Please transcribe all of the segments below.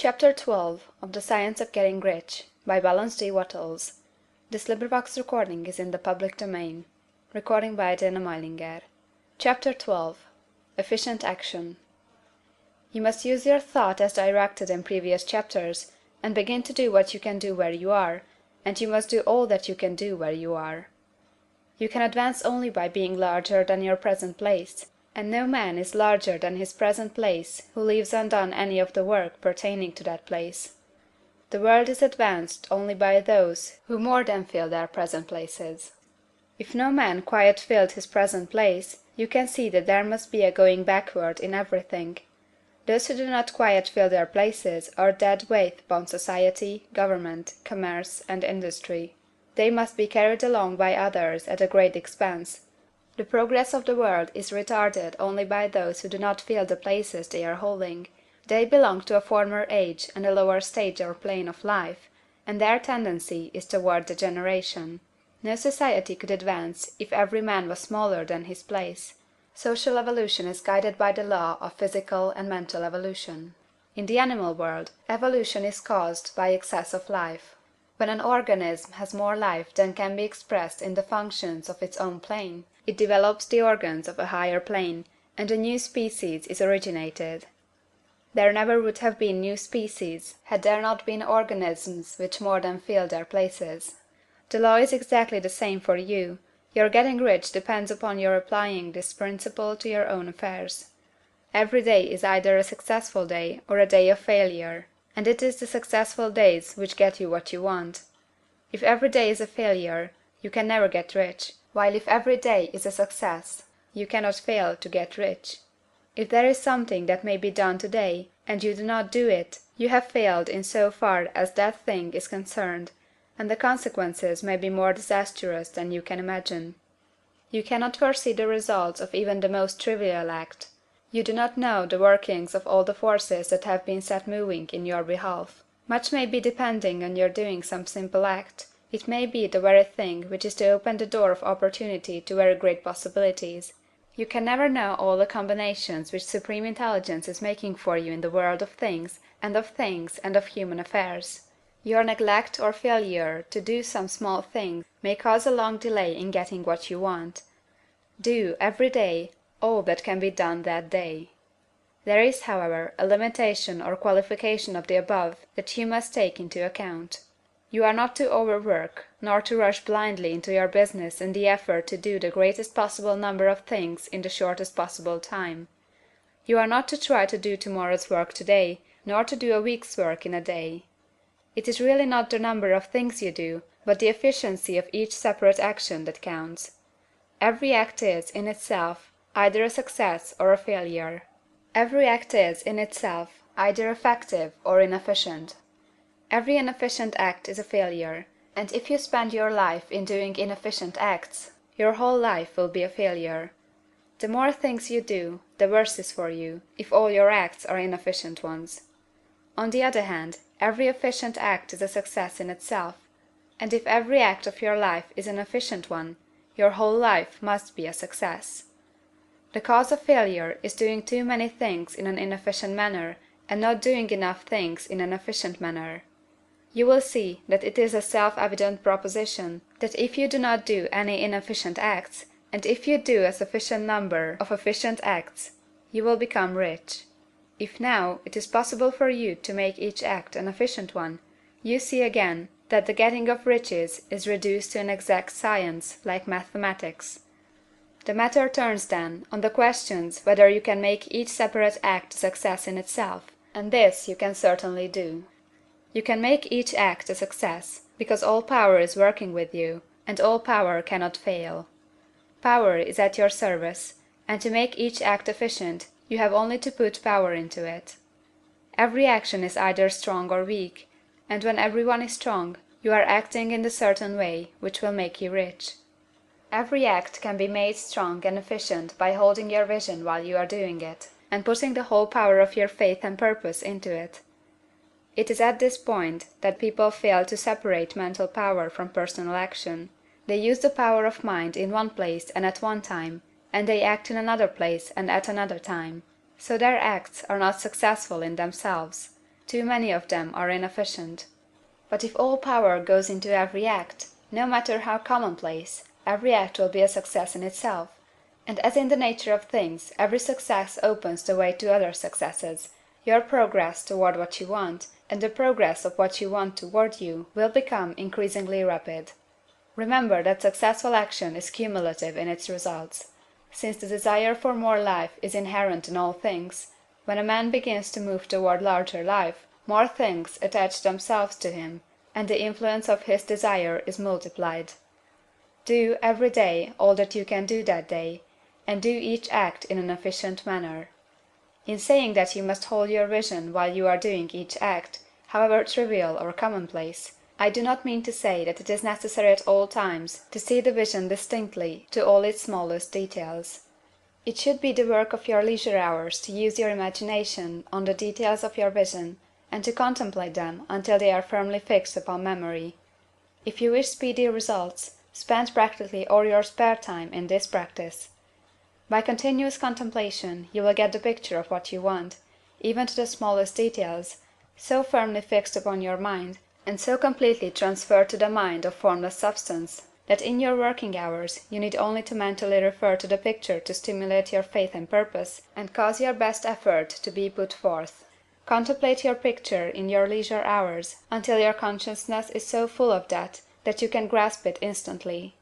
Chapter 12 of the Science of Getting Rich by Wallace D. Wattles. Recording is in the public domain. By Diana Majlinger. Chapter 12 Efficient Action. You must use your thought as directed in previous chapters, and begin to do what you can do where you are, and you must do all that you can do where you are. You can advance only by being larger than your present place, and no man is larger than his present place who leaves undone any of the work pertaining to that place. The world is advanced only by those who more than fill their present places. If no man quite filled his present place, you can see that there must be a going backward in everything. Those who do not quite fill their places are dead weight upon society, government, commerce, and industry. They must be carried along by others at a great expense. The progress of the world is retarded only by those who do not fill the places they are holding. They belong to a former age and a lower stage or plane of life, and their tendency is toward degeneration. No society could advance if every man was smaller than his place. Social evolution is guided by the law of physical and mental evolution. In the animal world, evolution is caused by excess of life. When an organism has more life than can be expressed in the functions of its own plane, it develops the organs of a higher plane, and a new species is originated. There never would have been new species had there not been organisms which more than filled their places. The law is exactly the same for you. Your getting rich depends upon your applying this principle to your own affairs. Every day is either a successful day or a day of failure, and it is the successful days which get you what you want. If every day is a failure, you can never get rich, while if every day is a success, you cannot fail to get rich. If there is something that may be done today, and you do not do it, you have failed in so far as that thing is concerned, and the consequences may be more disastrous than you can imagine. You cannot foresee the results of even the most trivial act. You do not know the workings of all the forces that have been set moving in your behalf. Much may be depending on your doing some simple act. It may be the very thing which is to open the door of opportunity to very great possibilities. You can never know all the combinations which Supreme Intelligence is making for you in the world of things and of human affairs. Your neglect or failure to do some small thing may cause a long delay in getting what you want. Do, every day, all that can be done that day. There is, however, a limitation or qualification of the above that you must take into account. You are not to overwork, nor to rush blindly into your business in the effort to do the greatest possible number of things in the shortest possible time. You are not to try to do tomorrow's work today, nor to do a week's work in a day. It is really not the number of things you do, but the efficiency of each separate action that counts. Every act is, in itself, either a success or a failure. Every act is, in itself, either effective or inefficient. Every inefficient act is a failure, and if you spend your life in doing inefficient acts, your whole life will be a failure. The more things you do, the worse is for you, if all your acts are inefficient ones. On the other hand, every efficient act is a success in itself, and if every act of your life is an efficient one, your whole life must be a success. The cause of failure is doing too many things in an inefficient manner, and not doing enough things in an efficient manner. You will see that it is a self-evident proposition that if you do not do any inefficient acts, and if you do a sufficient number of efficient acts, you will become rich. If now it is possible for you to make each act an efficient one, you see again that the getting of riches is reduced to an exact science like mathematics. The matter turns then on the questions whether you can make each separate act a success in itself, and this you can certainly do. You can make each act a success, because all power is working with you, and all power cannot fail. Power is at your service, and to make each act efficient, you have only to put power into it. Every action is either strong or weak, and when every one is strong, you are acting in the certain way which will make you rich. Every act can be made strong and efficient by holding your vision while you are doing it, and putting the whole power of your faith and purpose into it. It is at this point that people fail to separate mental power from personal action. They use the power of mind in one place and at one time, and they act in another place and at another time. So their acts are not successful in themselves. Too many of them are inefficient. But if all power goes into every act, no matter how commonplace, every act will be a success in itself; and as in the nature of things every success opens the way to other successes, your progress toward what you want, and the progress of what you want toward you, will become increasingly rapid. Remember that successful action is cumulative in its results. Since the desire for more life is inherent in all things, when a man begins to move toward larger life, more things attach themselves to him, and the influence of his desire is multiplied. Do, every day, all that you can do that day, and do each act in an efficient manner. In saying that you must hold your vision while you are doing each act, however trivial or commonplace, I do not mean to say that it is necessary at all times to see the vision distinctly to all its smallest details. It should be the work of your leisure hours to use your imagination on the details of your vision, and to contemplate them until they are firmly fixed upon memory. If you wish speedy results, spend practically all your spare time in this practice. By continuous contemplation you will get the picture of what you want, even to the smallest details, so firmly fixed upon your mind, and so completely transferred to the mind of formless substance, that in your working hours you need only to mentally refer to the picture to stimulate your faith and purpose, and cause your best effort to be put forth. Contemplate your picture in your leisure hours until your consciousness is so full of that you can grasp it instantly.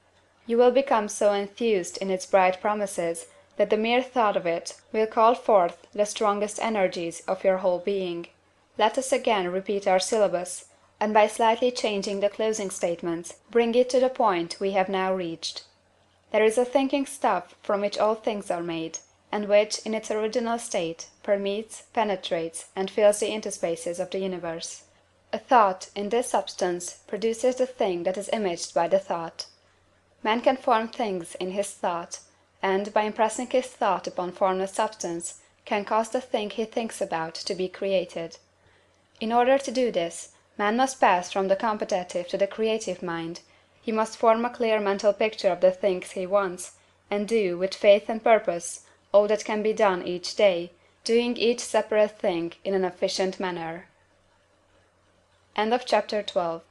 You will become so enthused in its bright promises that the mere thought of it will call forth the strongest energies of your whole being. Let us again repeat our syllabus, and by slightly changing the closing statements, bring it to the point we have now reached. There is a thinking stuff from which all things are made, and which, in its original state, permeates, penetrates, and fills the interspaces of the universe. A thought, in this substance, produces the thing that is imaged by the thought. Man can form things in his thought, and, by impressing his thought upon formless substance, can cause the thing he thinks about to be created. In order to do this, man must pass from the competitive to the creative mind. He must form a clear mental picture of the things he wants, and do, with faith and purpose, all that can be done each day, doing each separate thing in an efficient manner. End of chapter 12.